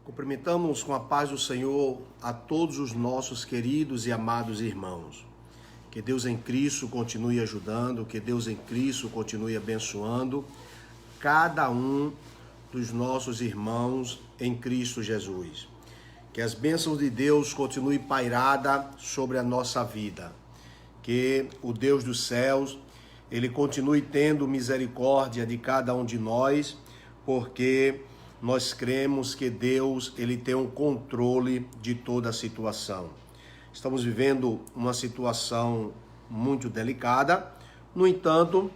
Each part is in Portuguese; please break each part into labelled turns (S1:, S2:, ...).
S1: Cumprimentamos com a paz do Senhor a todos os nossos queridos e amados irmãos. Que Deus em Cristo continue ajudando, que Deus em Cristo continue abençoando cada um dos nossos irmãos em Cristo Jesus. Que as bênçãos de Deus continuem pairada sobre a nossa vida. Que o Deus dos céus, Ele continue tendo misericórdia de cada um de nós, porque nós cremos que Deus, Ele tem um controle de toda a situação. Estamos vivendo uma situação muito delicada, no entanto,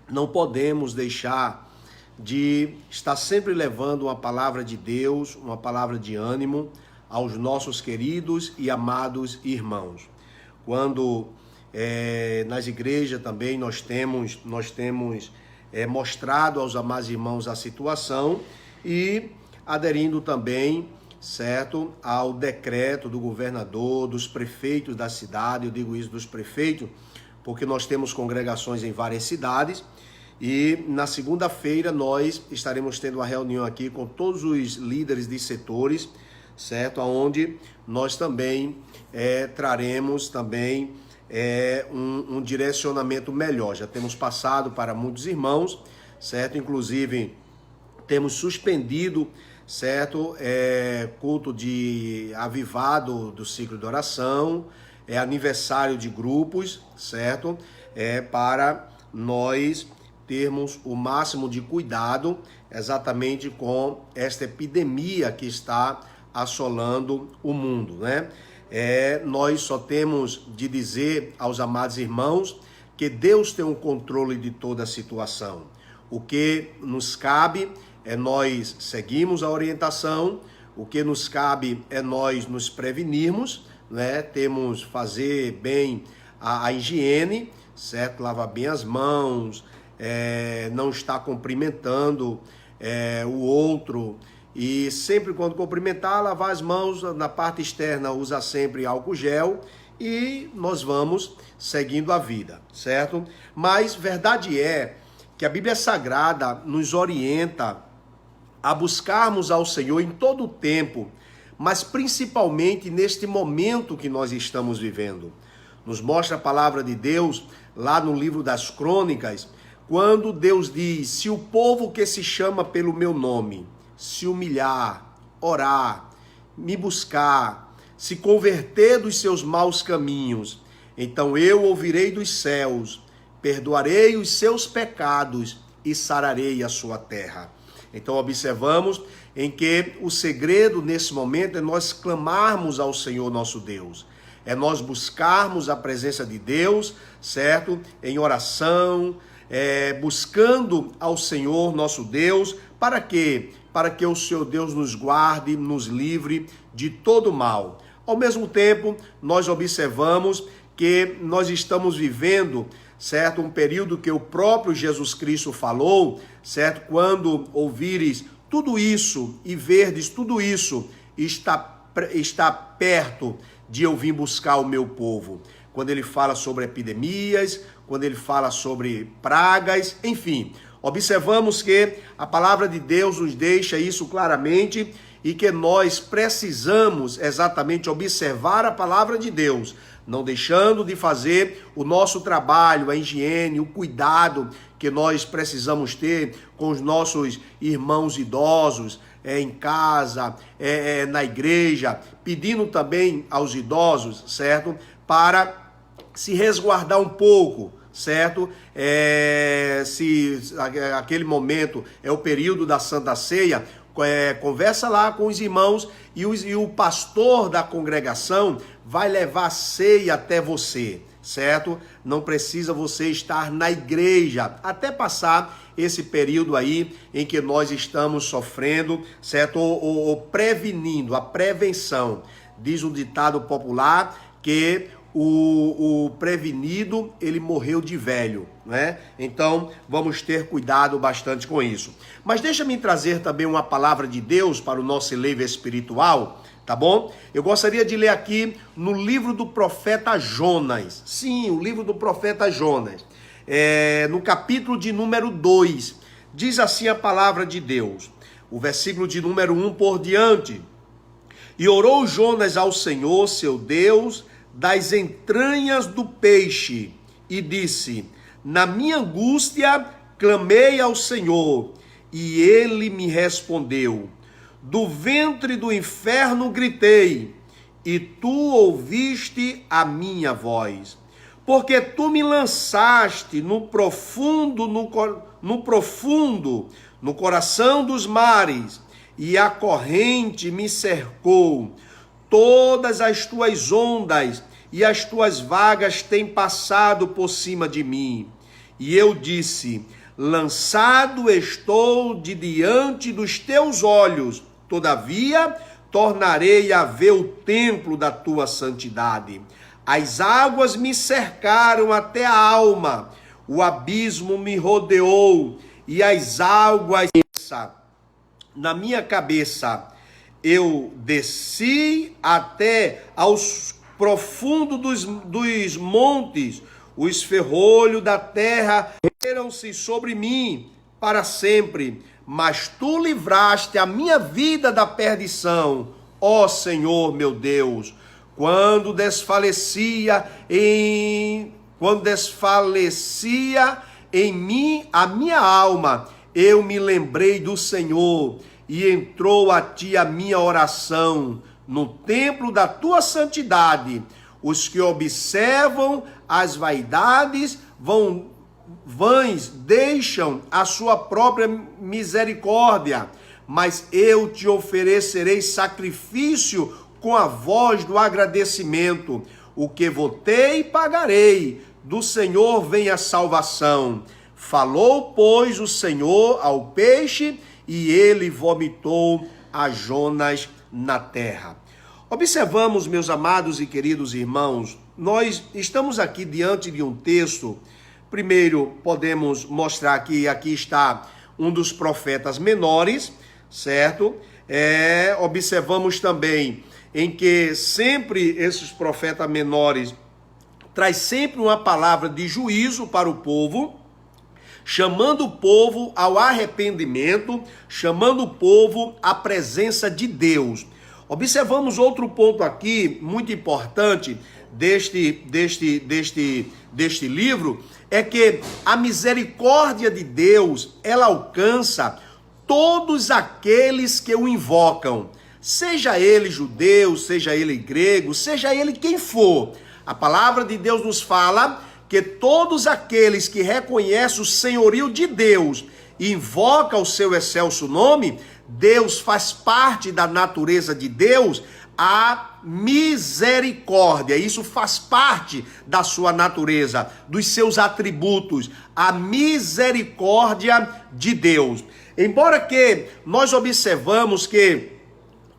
S1: não podemos deixar de estar sempre levando uma palavra de Deus, uma palavra de ânimo aos nossos queridos e amados irmãos. Quando nas igrejas também nós temos mostrado aos amados irmãos a situação e aderindo também, certo, ao decreto do governador, dos prefeitos da cidade. Eu digo isso dos prefeitos porque nós temos congregações em várias cidades e na segunda-feira nós estaremos tendo uma reunião aqui com todos os líderes de setores, certo, onde nós também traremos também um direcionamento melhor. Já temos passado para muitos irmãos, certo, inclusive temos suspendido, certo, culto de avivado do ciclo de oração, aniversário de grupos, certo, para nós termos o máximo de cuidado exatamente com esta epidemia que está assolando o mundo, né? Nós só temos de dizer aos amados irmãos que Deus tem um controle de toda a situação. O que nos cabe é nós seguirmos a orientação, o que nos cabe é nós nos prevenirmos, né? Temos fazer bem a higiene, certo? Lavar bem as mãos, não estar cumprimentando o outro e sempre quando cumprimentar, lavar as mãos na parte externa, usa sempre álcool gel e nós vamos seguindo a vida, certo? Mas verdade é que a Bíblia Sagrada nos orienta a buscarmos ao Senhor em todo o tempo, mas principalmente neste momento que nós estamos vivendo. Nos mostra a palavra de Deus lá no livro das Crônicas, quando Deus diz: se o povo que se chama pelo meu nome se humilhar, orar, me buscar, se converter dos seus maus caminhos, então eu ouvirei dos céus, perdoarei os seus pecados e sararei a sua terra. Então observamos em que o segredo nesse momento é nós clamarmos ao Senhor nosso Deus. É nós buscarmos a presença de Deus, certo? Em oração, buscando ao Senhor nosso Deus. Para quê? Para que o Senhor Deus nos guarde, nos livre de todo mal. Ao mesmo tempo, nós observamos que nós estamos vivendo, certo, um período que o próprio Jesus Cristo falou, certo, quando ouvires tudo isso e verdes tudo isso, está perto de eu vir buscar o meu povo. Quando ele fala sobre epidemias, quando ele fala sobre pragas, enfim, observamos que a palavra de Deus nos deixa isso claramente e que nós precisamos exatamente observar a palavra de Deus, não deixando de fazer o nosso trabalho, a higiene, o cuidado que nós precisamos ter com os nossos irmãos idosos, em casa, na igreja, pedindo também aos idosos, certo? Para se resguardar um pouco, certo? Se aquele momento é o período da Santa Ceia, conversa lá com os irmãos e o pastor da congregação vai levar a ceia até você, certo? Não precisa você estar na igreja até passar esse período aí em que nós estamos sofrendo, certo? Ou prevenindo, a prevenção. Diz um ditado popular que o prevenido, ele morreu de velho, né? Então, vamos ter cuidado bastante com isso. Mas deixa-me trazer também uma palavra de Deus para o nosso celeiro espiritual, tá bom? Eu gostaria de ler aqui no livro do profeta Jonas. Sim, o livro do profeta Jonas. No capítulo de número 2, diz assim a palavra de Deus: o versículo de número 1 por diante. E orou Jonas ao Senhor, seu Deus, das entranhas do peixe, e disse: na minha angústia clamei ao Senhor, e ele me respondeu. Do ventre do inferno gritei, e tu ouviste a minha voz. Porque tu me lançaste no profundo, no coração dos mares, e a corrente me cercou. Todas as tuas ondas e as tuas vagas têm passado por cima de mim. E eu disse: lançado estou de diante dos teus olhos, todavia tornarei a ver o templo da tua santidade. As águas me cercaram até a alma, o abismo me rodeou, e as águas na minha cabeça. Eu desci até aos profundos dos montes, os ferrolhos da terra ergueram-se sobre mim para sempre, mas tu livraste a minha vida da perdição, ó Senhor meu Deus. Quando desfalecia em mim a minha alma, eu me lembrei do Senhor, e entrou a ti a minha oração no templo da tua santidade. Os que observam as vaidades vãs deixam a sua própria misericórdia, mas eu te oferecerei sacrifício com a voz do agradecimento. O que votei, pagarei. Do Senhor vem a salvação. Falou, pois, o Senhor ao peixe, e ele vomitou a Jonas na terra. Observamos, meus amados e queridos irmãos, nós estamos aqui diante de um texto. Primeiro, podemos mostrar que aqui está um dos profetas menores, certo? Observamos também em que sempre esses profetas menores traz sempre uma palavra de juízo para o povo, chamando o povo ao arrependimento, chamando o povo à presença de Deus. Observamos outro ponto aqui muito importante deste livro, é que a misericórdia de Deus, ela alcança todos aqueles que o invocam, seja ele judeu, seja ele grego, seja ele quem for. A palavra de Deus nos fala que todos aqueles que reconhecem o senhorio de Deus e invocam o seu excelso nome, Deus faz parte da natureza de Deus, a misericórdia. Isso faz parte da sua natureza, dos seus atributos, a misericórdia de Deus. Embora que nós observamos que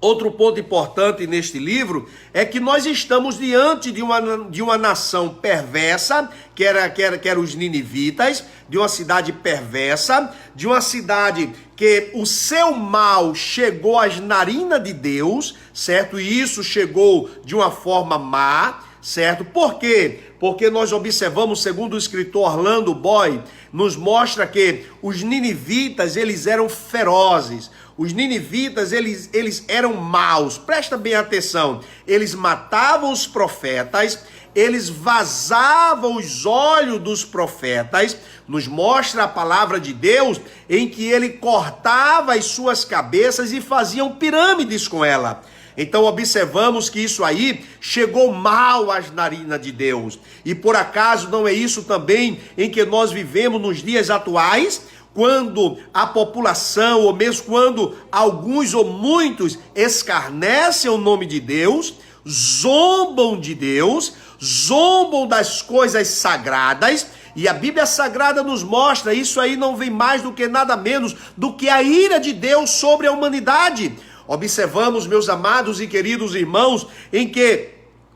S1: outro ponto importante neste livro é que nós estamos diante de uma nação perversa, que era os ninivitas, de uma cidade perversa, de uma cidade que o seu mal chegou às narinas de Deus, certo? E isso chegou de uma forma má, certo? Por quê? Porque nós observamos, segundo o escritor Orlando Boy, nos mostra que os ninivitas, eles eram ferozes. Os ninivitas, eles eram maus. Presta bem atenção. Eles matavam os profetas, eles vazavam os olhos dos profetas. Nos mostra a palavra de Deus em que ele cortava as suas cabeças e faziam pirâmides com ela. Então observamos que isso aí chegou mal às narinas de Deus. E por acaso não é isso também em que nós vivemos nos dias atuais? Quando a população, ou mesmo quando alguns ou muitos escarnecem o nome de Deus, zombam de Deus, zombam das coisas sagradas, e a Bíblia Sagrada nos mostra, isso aí não vem mais do que nada menos do que a ira de Deus sobre a humanidade. Observamos, meus amados e queridos irmãos, em que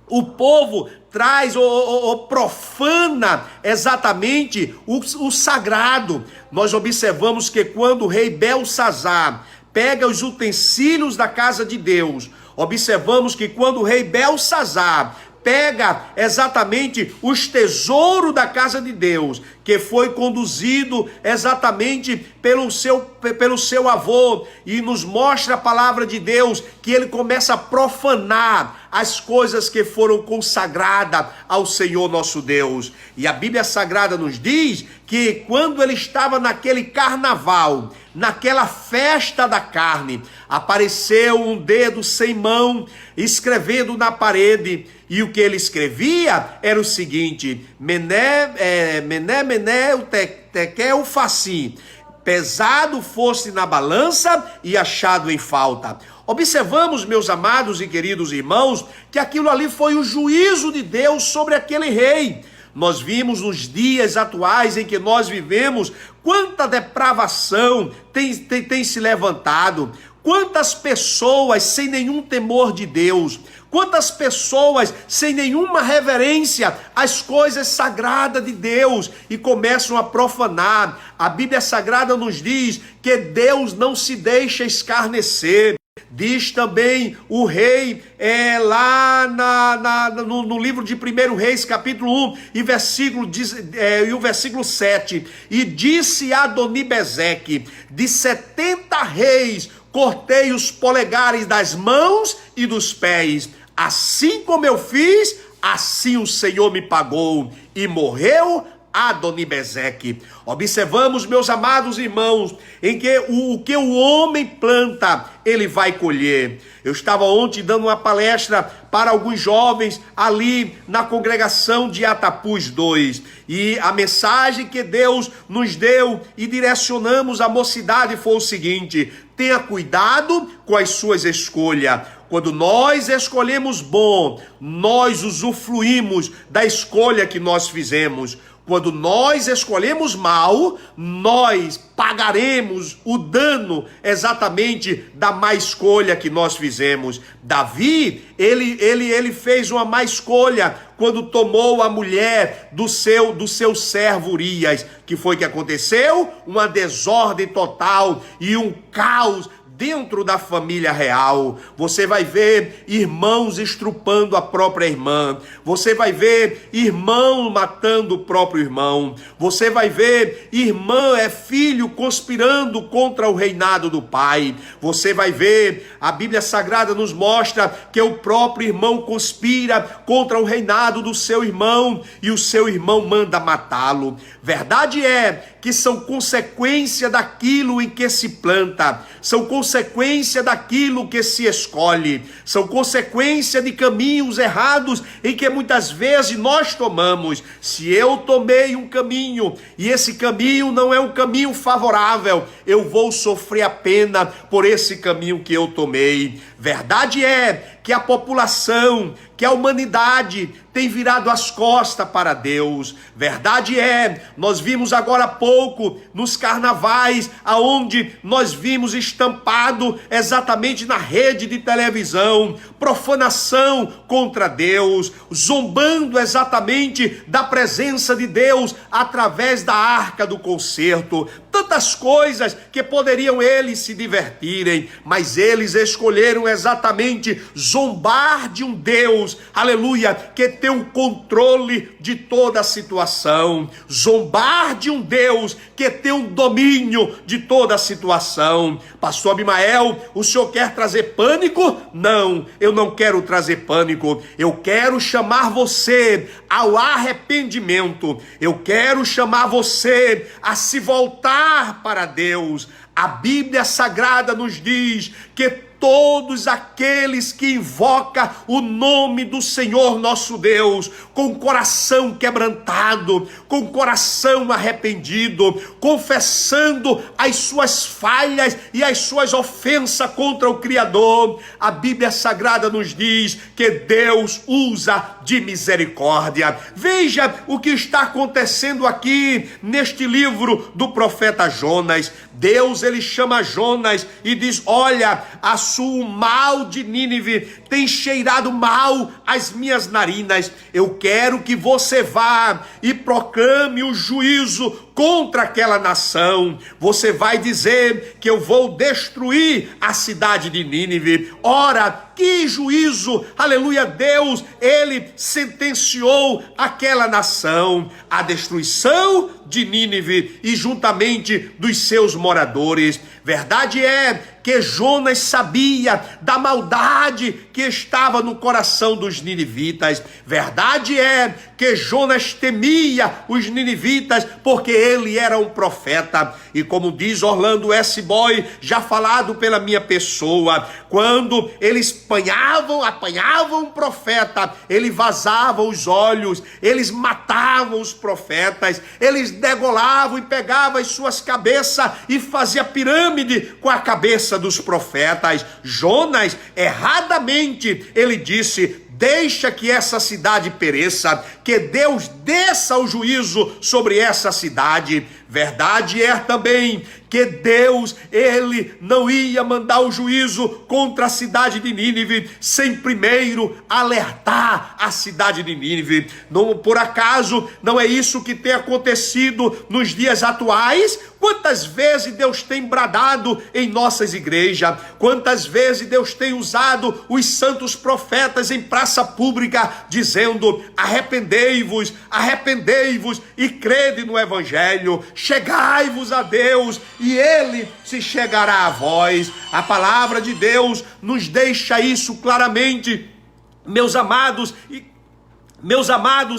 S1: o povo traz ou profana exatamente o sagrado. Nós observamos que quando o rei Belsazar pega os utensílios da casa de Deus, observamos que quando o rei Belsazar pega exatamente os tesouros da casa de Deus, que foi conduzido exatamente pelo seu avô, e nos mostra a palavra de Deus que ele começa a profanar as coisas que foram consagradas ao Senhor nosso Deus. E a Bíblia Sagrada nos diz que quando ele estava naquele carnaval, naquela festa da carne, apareceu um dedo sem mão escrevendo na parede, e o que ele escrevia era o seguinte: Mené, o tekel faci, pesado fosse na balança e achado em falta. Observamos, meus amados e queridos irmãos, que aquilo ali foi o juízo de Deus sobre aquele rei. Nós vimos nos dias atuais em que nós vivemos, quanta depravação tem se levantado, quantas pessoas sem nenhum temor de Deus, quantas pessoas sem nenhuma reverência às coisas sagradas de Deus e começam a profanar. A Bíblia Sagrada nos diz que Deus não se deixa escarnecer. Diz também o rei lá no livro de 1 Reis, capítulo 1, e o versículo 7. E disse Adonibezeque: de 70 reis cortei os polegares das mãos e dos pés. Assim como eu fiz, assim o Senhor me pagou. E morreu Adonibezeque. Observamos, meus amados irmãos, em que o que o homem planta, ele vai colher. Eu estava ontem dando uma palestra para alguns jovens ali na congregação de Atapuz 2, e a mensagem que Deus nos deu e direcionamos à mocidade foi o seguinte: tenha cuidado com as suas escolhas. Quando nós escolhemos bom, nós usufruímos da escolha que nós fizemos. Quando nós escolhemos mal, nós pagaremos o dano exatamente da má escolha que nós fizemos. Davi, ele fez uma má escolha quando tomou a mulher do seu servo Urias. Que foi que aconteceu? Uma desordem total e um caos dentro da família real. Você vai ver irmãos estrupando a própria irmã. Você vai ver irmão matando o próprio irmão. Você vai ver filho conspirando contra o reinado do pai. Você vai ver, a Bíblia Sagrada nos mostra que o próprio irmão conspira contra o reinado do seu irmão e o seu irmão manda matá-lo. Verdade é que são consequência daquilo em que se planta, são consequência daquilo que se escolhe, são consequência de caminhos errados em que muitas vezes nós tomamos. Se eu tomei um caminho e esse caminho não é um caminho favorável, eu vou sofrer a pena por esse caminho que eu tomei. Verdade é que a população, que a humanidade tem virado as costas para Deus. Verdade é, nós vimos agora há pouco nos carnavais, aonde nós vimos estampado exatamente na rede de televisão, profanação contra Deus, zombando exatamente da presença de Deus através da arca do concerto. Tantas coisas que poderiam eles se divertirem, mas eles escolheram exatamente zombar de um Deus, aleluia, que tem o controle de toda a situação, zombar de um Deus que tem o domínio de toda a situação. Pastor Abimael, o senhor quer trazer pânico? Não, eu não quero trazer pânico. Eu quero chamar você ao arrependimento. Eu quero chamar você a se voltar para Deus. A Bíblia Sagrada nos diz que todos aqueles que invocam o nome do Senhor nosso Deus, com coração quebrantado, com coração arrependido, confessando as suas falhas e as suas ofensas contra o Criador, a Bíblia Sagrada nos diz que Deus usa de misericórdia. Veja o que está acontecendo aqui neste livro do profeta Jonas. Deus, ele chama Jonas e diz: olha, o mal de Nínive tem cheirado mal às minhas narinas. Eu quero que você vá e proclame o juízo contra aquela nação. Você vai dizer que eu vou destruir a cidade de Nínive. Ora, que que juízo, aleluia, Deus, ele sentenciou aquela nação, a destruição de Nínive e juntamente dos seus moradores. Verdade é que Jonas sabia da maldade que estava no coração dos ninivitas. Verdade é que Jonas temia os ninivitas porque ele era um profeta. E como diz Orlando S. Boy, já falado pela minha pessoa, quando eles apanhavam um profeta, ele vazava os olhos, eles matavam os profetas, eles degolavam e pegavam as suas cabeças e fazia pirâmide com a cabeça dos profetas. Jonas, erradamente, ele disse: deixa que essa cidade pereça, que Deus desça o juízo sobre essa cidade. Verdade é também que Deus, ele não ia mandar o juízo contra a cidade de Nínive sem primeiro alertar a cidade de Nínive. Não, por acaso, não é isso que tem acontecido nos dias atuais? Quantas vezes Deus tem bradado em nossas igrejas? Quantas vezes Deus tem usado os santos profetas em praça pública, dizendo: arrependei-vos e crede no evangelho, chegai-vos a Deus e ele se chegará a vós. A palavra de Deus nos deixa isso claramente, meus amados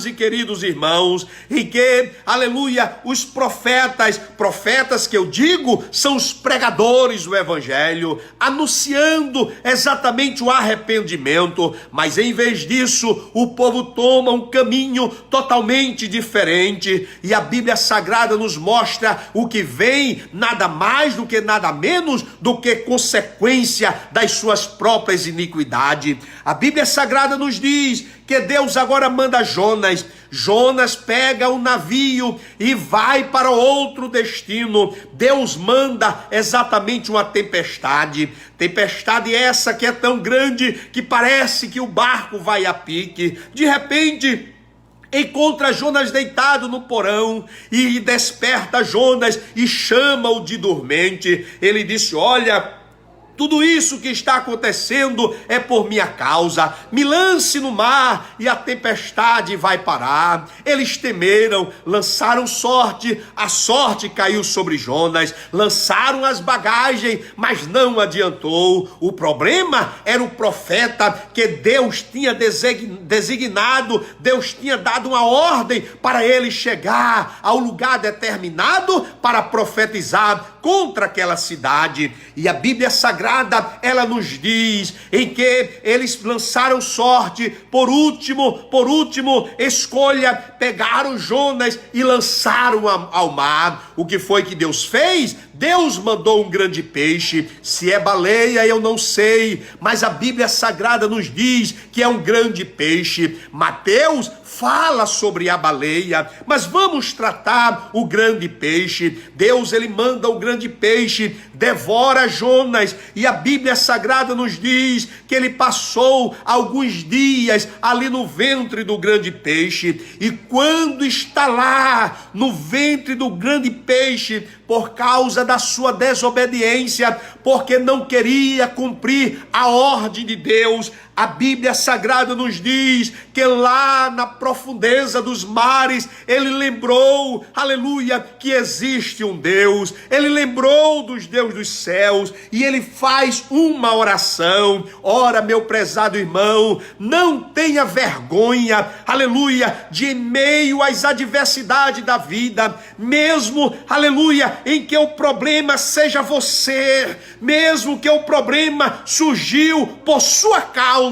S1: e queridos irmãos, em que, aleluia, os profetas que eu digo, são os pregadores do evangelho, anunciando exatamente o arrependimento, mas em vez disso, o povo toma um caminho totalmente diferente, e a Bíblia Sagrada nos mostra o que vem, nada mais do que nada menos do que consequência das suas próprias iniquidades. A Bíblia Sagrada nos diz que Deus agora manda Jonas. Jonas pega o navio e vai para outro destino. Deus manda exatamente uma tempestade. Tempestade essa que é tão grande que parece que o barco vai a pique. De repente, encontra Jonas deitado no porão e desperta Jonas e chama-o de dormente. Ele disse: olha, tudo isso que está acontecendo é por minha causa. Me lance no mar e a tempestade vai parar. Eles temeram, lançaram sorte, a sorte caiu sobre Jonas. Lançaram as bagagens, mas não adiantou. O problema era o profeta que Deus tinha designado. Deus tinha dado uma ordem para ele chegar ao lugar determinado para profetizar contra aquela cidade. E a Bíblia Sagrada, ela nos diz em que eles lançaram sorte, por último escolha, pegaram Jonas e lançaram ao mar. O que foi que Deus fez? Deus mandou um grande peixe. Se é baleia, eu não sei, mas a Bíblia Sagrada nos diz que é um grande peixe. Mateus fala sobre a baleia, mas vamos tratar o grande peixe. Deus, ele manda o grande peixe, devora Jonas, e a Bíblia Sagrada nos diz que ele passou alguns dias ali no ventre do grande peixe, e quando está lá no ventre do grande peixe, por causa da sua desobediência, porque não queria cumprir a ordem de Deus, a Bíblia Sagrada nos diz que lá na profundeza dos mares, ele lembrou, aleluia, que existe um Deus. Ele lembrou dos deuses dos céus e ele faz uma oração. Ora, meu prezado irmão, não tenha vergonha, aleluia, de em meio às adversidades da vida, mesmo, aleluia, em que o problema seja você, mesmo que o problema surgiu por sua causa,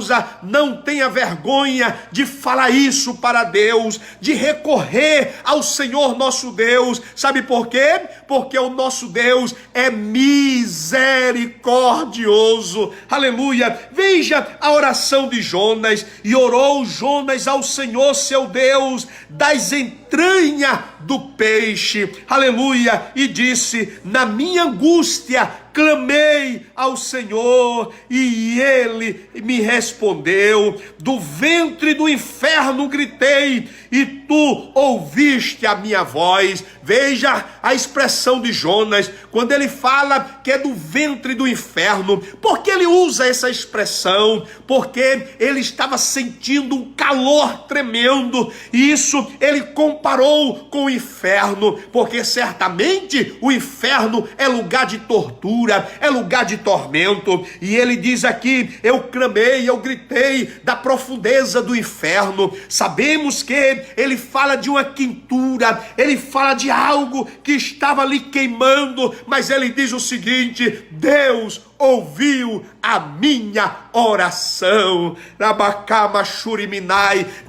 S1: não tenha vergonha de falar isso para Deus, de recorrer ao Senhor nosso Deus. Sabe por quê? Porque o nosso Deus é misericordioso. Aleluia. Veja a oração de Jonas. E orou Jonas ao Senhor seu Deus das entranhas do peixe. Aleluia. E disse: na minha angústia clamei ao Senhor e ele me respondeu. Do ventre do inferno gritei e tu ouviste a minha voz. Veja a expressão de Jonas, quando ele fala que é do ventre do inferno. Por que ele usa essa expressão? Porque ele estava sentindo um calor tremendo, e isso ele comparou com o inferno, porque certamente o inferno é lugar de tortura, é lugar de tormento. E ele diz aqui: eu clamei, eu gritei da profundeza do inferno. Sabemos que ele fala de uma quentura, ele fala de algo que estava ali queimando, mas ele diz o seguinte: Deus ouviu a minha oração.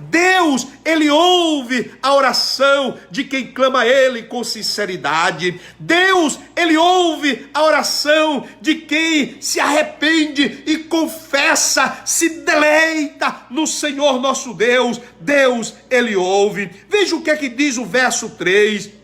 S1: Deus, ele ouve a oração de quem clama a ele com sinceridade. Deus, ele ouve a oração de quem se arrepende e confessa, se deleita no Senhor nosso Deus. Deus, ele ouve. Veja o que é que diz o verso 3.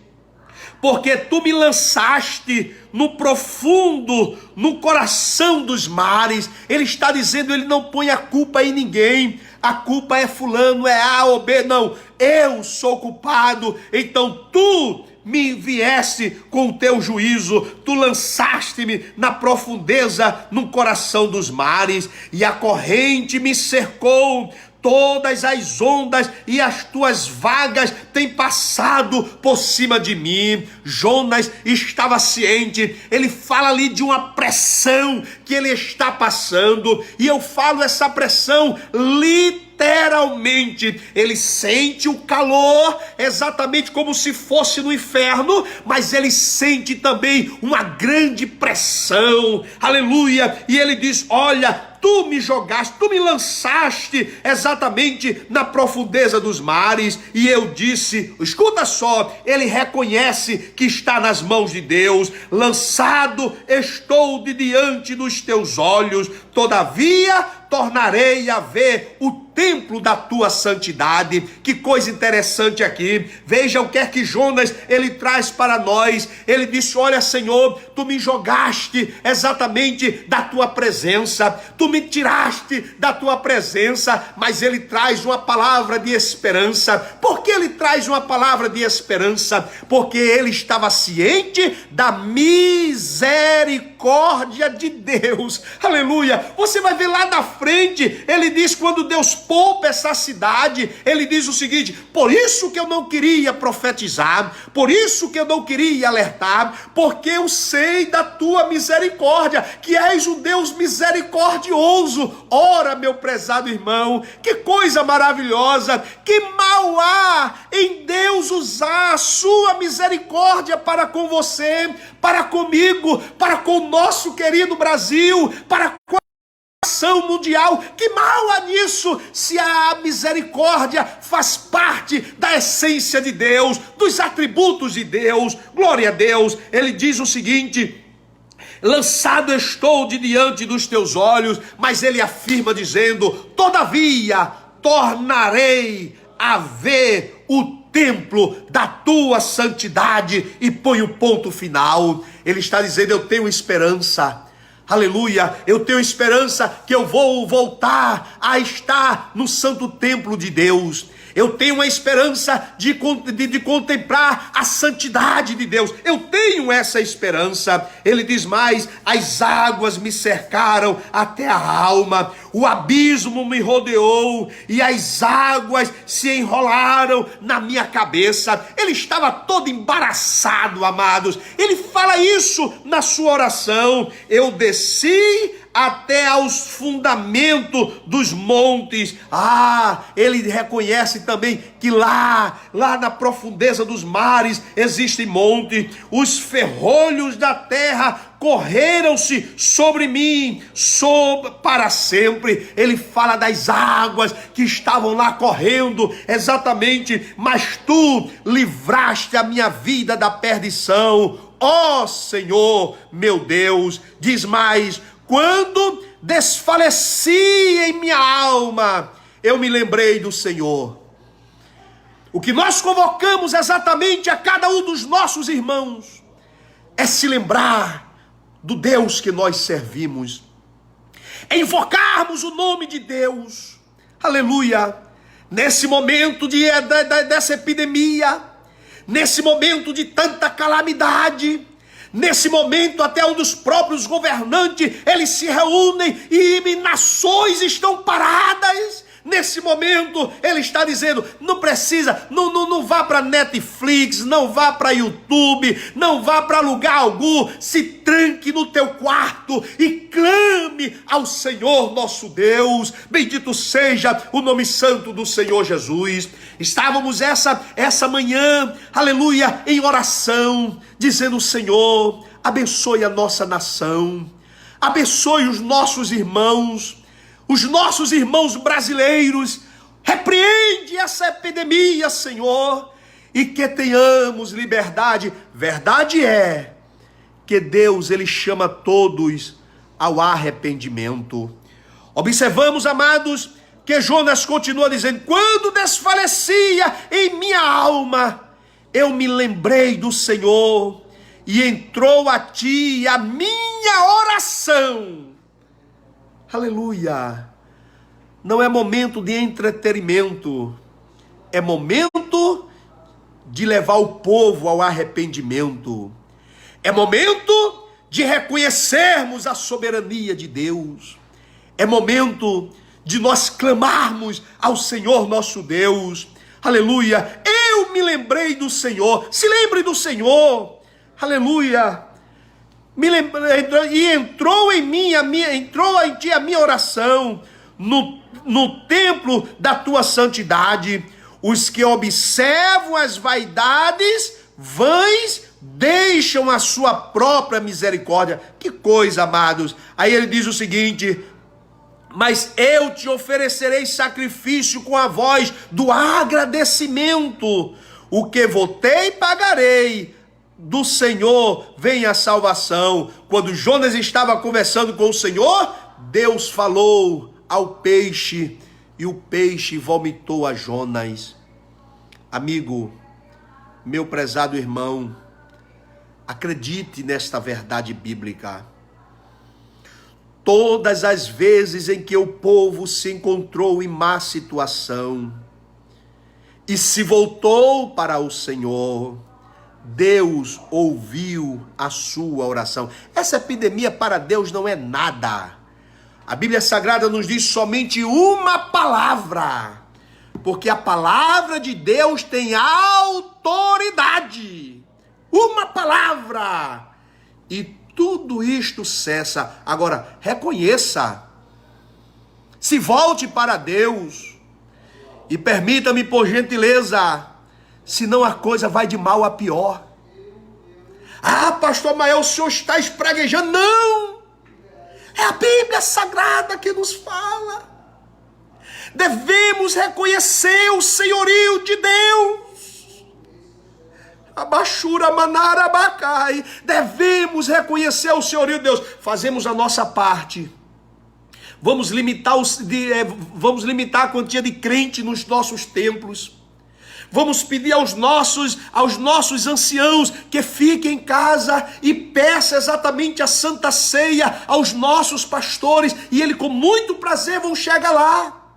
S1: Porque tu me lançaste no profundo, no coração dos mares. Ele está dizendo, ele não põe a culpa em ninguém. A culpa é fulano, é A ou B, não. Eu sou culpado, então tu me viesse com o teu juízo, tu lançaste-me na profundeza, no coração dos mares, e a corrente me cercou. Todas as ondas e as tuas vagas têm passado por cima de mim. Jonas estava ciente, ele fala ali de uma pressão que ele está passando, e eu falo essa pressão literalmente. Ele sente o calor exatamente como se fosse no inferno, mas ele sente também uma grande pressão, aleluia. E ele diz: olha, tu me jogaste, tu me lançaste exatamente na profundeza dos mares. E eu disse, escuta só, ele reconhece que está nas mãos de Deus. Lançado estou de diante dos teus olhos, todavia tornarei a ver o templo da tua santidade. Que coisa interessante aqui. Veja o que é que Jonas ele traz para nós. Ele disse: olha, Senhor, tu me jogaste exatamente da tua presença, tu me tiraste da tua presença. Mas ele traz uma palavra de esperança. Por que ele traz uma palavra de esperança? Porque ele estava ciente da misericórdia de Deus. Aleluia. Você vai ver lá na frente, ele diz, quando Deus poupa essa cidade, ele diz o seguinte: por isso que eu não queria profetizar, por isso que eu não queria alertar, porque eu sei da tua misericórdia, que és um Deus misericordioso. Ora, meu prezado irmão, que coisa maravilhosa, que mal há em Deus usar a sua misericórdia para com você, para comigo, para com o nosso querido Brasil, para com a nação mundial. Que mal há nisso, se a misericórdia faz parte da essência de Deus, dos atributos de Deus. Glória a Deus. Ele diz o seguinte: lançado estou de diante dos teus olhos, mas ele afirma dizendo: todavia tornarei a ver o templo da tua santidade. E põe o ponto final. Ele está dizendo: eu tenho esperança. Aleluia, eu tenho esperança que eu vou voltar a estar no santo templo de Deus. Eu tenho uma esperança de contemplar a santidade de Deus. Eu tenho essa esperança. Ele diz mais: as águas me cercaram até a alma, o abismo me rodeou e as águas se enrolaram na minha cabeça. Ele estava todo embaraçado, amados. Ele fala isso na sua oração: eu desci até aos fundamentos dos montes. Ele reconhece também que lá na profundeza dos mares existem montes. Os ferrolhos da terra correram-se sobre mim, para sempre. Ele fala das águas que estavam lá correndo, exatamente. Mas tu livraste a minha vida da perdição, ó Senhor, meu Deus. Diz mais: quando desfaleci em minha alma, eu me lembrei do Senhor. O que nós convocamos exatamente a cada um dos nossos irmãos é se lembrar do Deus que nós servimos, é invocarmos o nome de Deus, aleluia, nesse momento dessa epidemia, nesse momento de tanta calamidade, nesse momento até um dos próprios governantes, eles se reúnem e nações estão paradas. Nesse momento, ele está dizendo, não precisa, não vá para Netflix, não vá para YouTube, não vá para lugar algum, se tranque no teu quarto e clame ao Senhor nosso Deus. Bendito seja o nome santo do Senhor Jesus. Estávamos essa manhã, aleluia, em oração, dizendo, Senhor, abençoe a nossa nação, abençoe os nossos irmãos brasileiros, repreende essa epidemia, Senhor, e que tenhamos liberdade. Verdade é que Deus, Ele chama todos ao arrependimento. Observamos, amados, que Jonas continua dizendo, quando desfalecia em minha alma, eu me lembrei do Senhor, e entrou a ti a minha oração. Aleluia, não é momento de entretenimento, é momento de levar o povo ao arrependimento, é momento de reconhecermos a soberania de Deus, é momento de nós clamarmos ao Senhor nosso Deus, aleluia, eu me lembrei do Senhor, se lembre do Senhor, aleluia, e entrou em ti a minha oração, no templo da tua santidade. Os que observam as vaidades vãs deixam a sua própria misericórdia. Que coisa, amados. Aí ele diz o seguinte, mas eu te oferecerei sacrifício com a voz do agradecimento. O que votei, pagarei. Do Senhor vem a salvação. Quando Jonas estava conversando com o Senhor, Deus falou ao peixe, e o peixe vomitou a Jonas. Amigo, meu prezado irmão, acredite nesta verdade bíblica. Todas as vezes em que o povo se encontrou em má situação e se voltou para o Senhor, Deus ouviu a sua oração. Essa epidemia para Deus não é nada. A Bíblia Sagrada nos diz somente uma palavra, porque a palavra de Deus tem autoridade. Uma palavra. E tudo isto cessa. Agora, reconheça. Se volte para Deus. E permita-me, por gentileza, senão a coisa vai de mal a pior. Ah, pastor Mael, o senhor está espraguejando. Não! É a Bíblia Sagrada que nos fala. Devemos reconhecer o senhorio de Deus. Abachura manara abacai. Devemos reconhecer o senhorio de Deus. Fazemos a nossa parte. Vamos limitar a quantia de crente nos nossos templos. Vamos pedir aos nossos anciãos que fiquem em casa e peça exatamente a Santa Ceia aos nossos pastores, e eles com muito prazer vão chegar lá.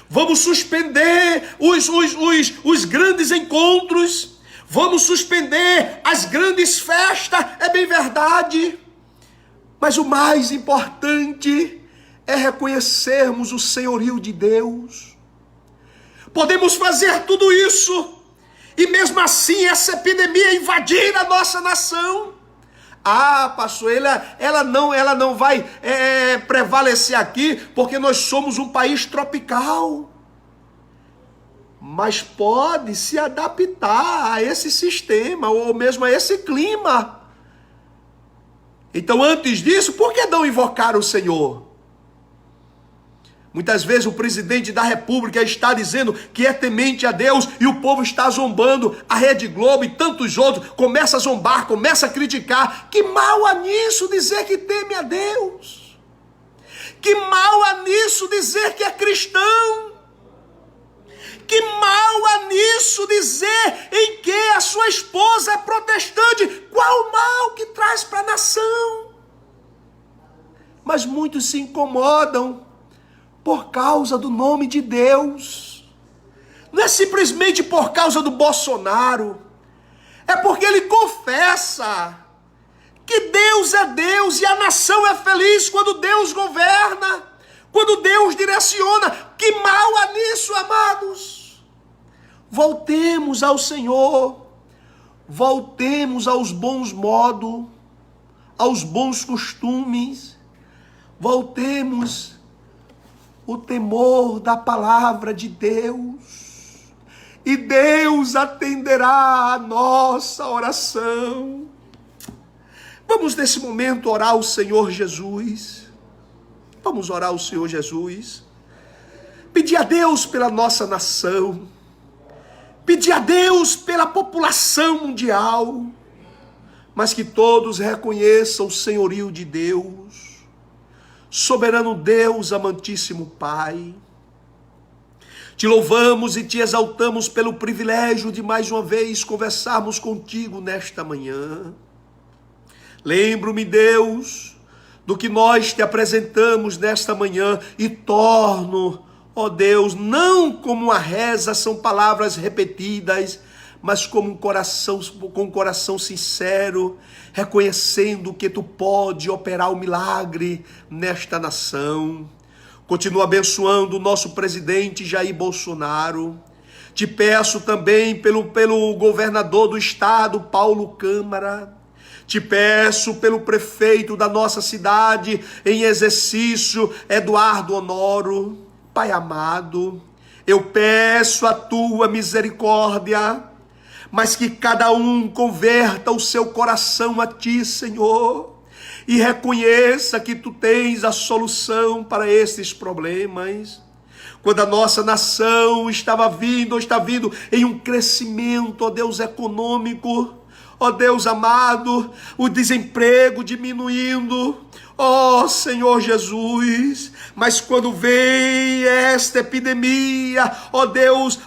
S1: Vamos suspender os grandes encontros, vamos suspender as grandes festas, é bem verdade, mas o mais importante é reconhecermos o senhorio de Deus. Podemos fazer tudo isso e mesmo assim essa epidemia invadir a nossa nação. Ah, pastor, ela não vai prevalecer aqui porque nós somos um país tropical. Mas pode se adaptar a esse sistema ou mesmo a esse clima. Então, antes disso, por que não invocar o Senhor? Muitas vezes o presidente da República está dizendo que é temente a Deus e o povo está zombando. A Rede Globo e tantos outros começa a zombar, começa a criticar. Que mal há nisso dizer que teme a Deus? Que mal há nisso dizer que é cristão? Que mal há nisso dizer em que a sua esposa é protestante? Qual o mal que traz para a nação? mas muitos se incomodam por causa do nome de Deus. Não é simplesmente por causa do Bolsonaro, é porque ele confessa que Deus é Deus e a nação é feliz quando Deus governa, quando Deus direciona. Que mal há nisso, amados? Voltemos ao Senhor, voltemos aos bons modos, aos bons costumes, voltemos o temor da palavra de Deus, e Deus atenderá a nossa oração. Vamos nesse momento orar ao Senhor Jesus. Vamos orar ao Senhor Jesus. Pedir a Deus pela nossa nação. Pedir a Deus pela população mundial. Mas que todos reconheçam o senhorio de Deus. Soberano Deus, amantíssimo Pai. Te louvamos e te exaltamos pelo privilégio de mais uma vez conversarmos contigo nesta manhã. Lembro-me, Deus, do que nós te apresentamos nesta manhã e torno, ó Deus, não como uma reza, são palavras repetidas, mas como com um coração sincero, reconhecendo que tu pode operar o milagre nesta nação. Continua abençoando o nosso presidente Jair Bolsonaro. Te peço também pelo governador do estado, Paulo Câmara. Te peço pelo prefeito da nossa cidade em exercício, Eduardo Honório. Pai amado, eu peço a tua misericórdia, mas que cada um converta o seu coração a ti, Senhor, e reconheça que tu tens a solução para esses problemas. Quando a nossa nação está vindo em um crescimento, ó Deus, econômico, ó Deus amado, o desemprego diminuindo, ó Senhor Jesus, mas quando vem esta epidemia, ó Deus,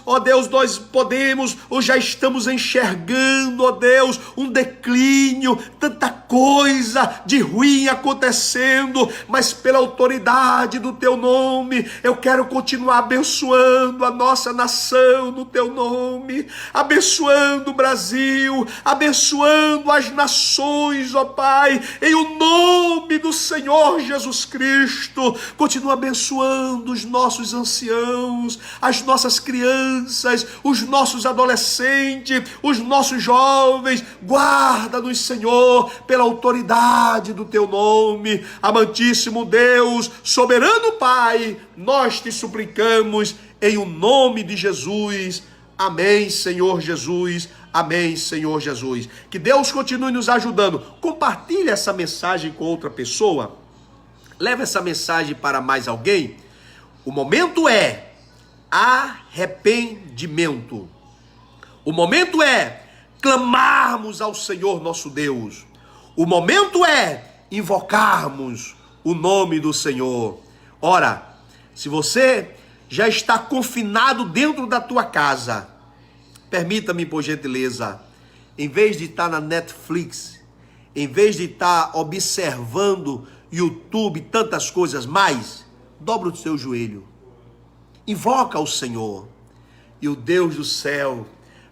S1: nós podemos, ou já estamos enxergando, ó Deus, um declínio, tanta coisa de ruim acontecendo, mas pela autoridade do teu nome, eu quero continuar abençoando a nossa nação no teu nome, abençoando o Brasil, abençoando as nações, ó Pai, em o nome do Senhor Jesus Cristo. Continua abençoando os nossos anciãos, as nossas crianças, os nossos adolescentes, os nossos jovens. Guarda-nos, Senhor, pela autoridade do teu nome. Amantíssimo Deus, soberano Pai, nós te suplicamos em o nome de Jesus. Amém, Senhor Jesus. Amém, Senhor Jesus. Que Deus continue nos ajudando. Compartilhe essa mensagem com outra pessoa. Leve essa mensagem para mais alguém. O momento é arrependimento. O momento é clamarmos ao Senhor nosso Deus. O momento é invocarmos o nome do Senhor. Ora, se você já está confinado dentro da tua casa, permita-me, por gentileza, em vez de estar na Netflix, em vez de estar observando YouTube, tantas coisas mais, dobra o seu joelho, invoca o Senhor, e o Deus do céu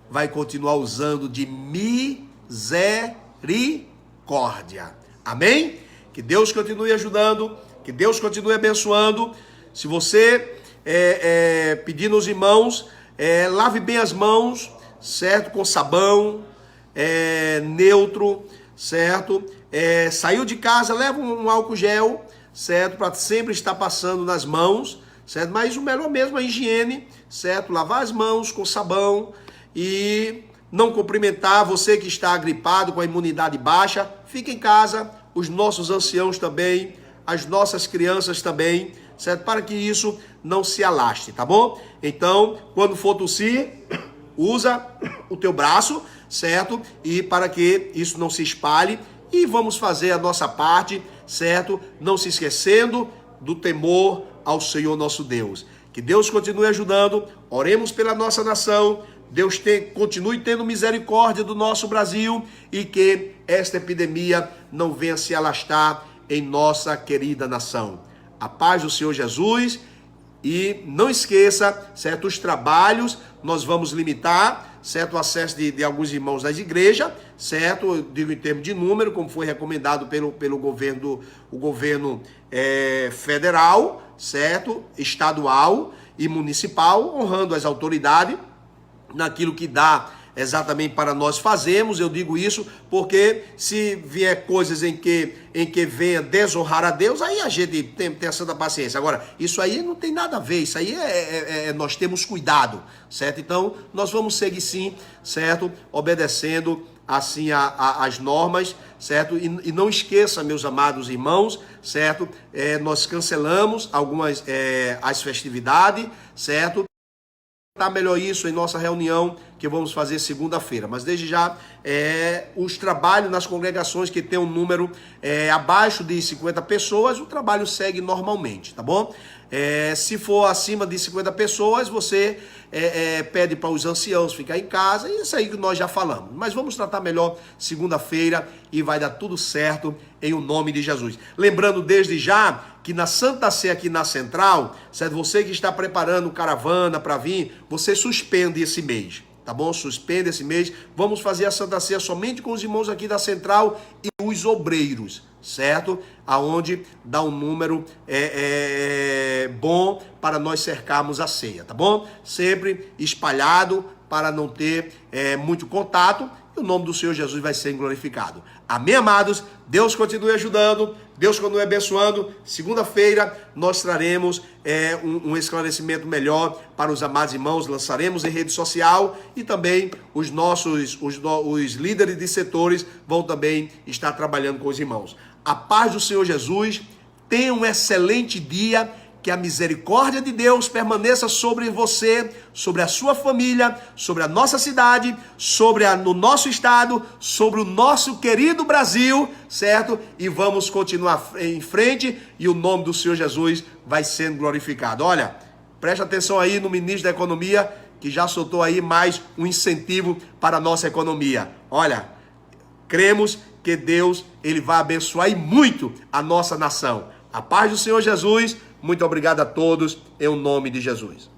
S1: vai continuar usando de misericórdia. Amém? Que Deus continue ajudando, que Deus continue abençoando. Se você pedir nos irmãos, lave bem as mãos, certo? Com sabão, neutro, certo? Saiu de casa, leva um álcool gel, certo? Para sempre estar passando nas mãos, certo? Mas o melhor mesmo é a higiene, certo? Lavar as mãos com sabão e não cumprimentar você que está gripado, com a imunidade baixa. Fique em casa, os nossos anciãos também, as nossas crianças também, certo? Para que isso não se alastre, tá bom? Então, quando for tossir, usa o teu braço, certo? E para que isso não se espalhe, e vamos fazer a nossa parte, certo? Não se esquecendo do temor ao Senhor nosso Deus. Que Deus continue ajudando, oremos pela nossa nação, Deus continue tendo misericórdia do nosso Brasil e que esta epidemia não venha se alastrar em nossa querida nação. A paz do Senhor Jesus. E não esqueça, certo, os trabalhos nós vamos limitar, certo, o acesso de alguns irmãos das igrejas, certo, eu digo em termos de número, como foi recomendado pelo governo federal, certo, estadual e municipal, honrando as autoridades naquilo que dá exatamente para nós fazermos. Eu digo isso porque se vier coisas em que venha desonrar a Deus, aí a gente tem essa da paciência. Agora, isso aí não tem nada a ver, isso aí nós temos cuidado, certo? Então, nós vamos seguir sim, certo? Obedecendo assim as normas, certo? E não esqueça, meus amados irmãos, certo? Nós cancelamos algumas as festividades, certo? Tá melhor isso em nossa reunião que vamos fazer segunda-feira. Mas desde já, os trabalhos nas congregações que tem um número abaixo de 50 pessoas, o trabalho segue normalmente, tá bom? Se for acima de 50 pessoas, você pede para os anciãos ficar em casa, e isso aí que nós já falamos. Mas vamos tratar melhor segunda-feira e vai dar tudo certo em o nome de Jesus. Lembrando desde já que na Santa Ceia aqui na Central, certo? Você que está preparando caravana para vir, você suspende esse mês, tá bom? Suspende esse mês. Vamos fazer a Santa Ceia somente com os irmãos aqui da Central e os obreiros, certo? Aonde dá um número bom para nós cercarmos a ceia, tá bom? Sempre espalhado para não ter muito contato. O nome do Senhor Jesus vai ser glorificado. Amém, amados? Deus continue ajudando, Deus continue abençoando. Segunda-feira nós traremos um esclarecimento melhor para os amados irmãos, lançaremos em rede social e também os líderes de setores vão também estar trabalhando com os irmãos. A paz do Senhor Jesus, tenha um excelente dia. Que a misericórdia de Deus permaneça sobre você, sobre a sua família, sobre a nossa cidade, no nosso estado, sobre o nosso querido Brasil, certo? E vamos continuar em frente e o nome do Senhor Jesus vai sendo glorificado. Olha, preste atenção aí no ministro da Economia, que já soltou aí mais um incentivo para a nossa economia. Olha, cremos que Deus ele vai abençoar e muito a nossa nação. A paz do Senhor Jesus. Muito obrigado a todos, em nome de Jesus.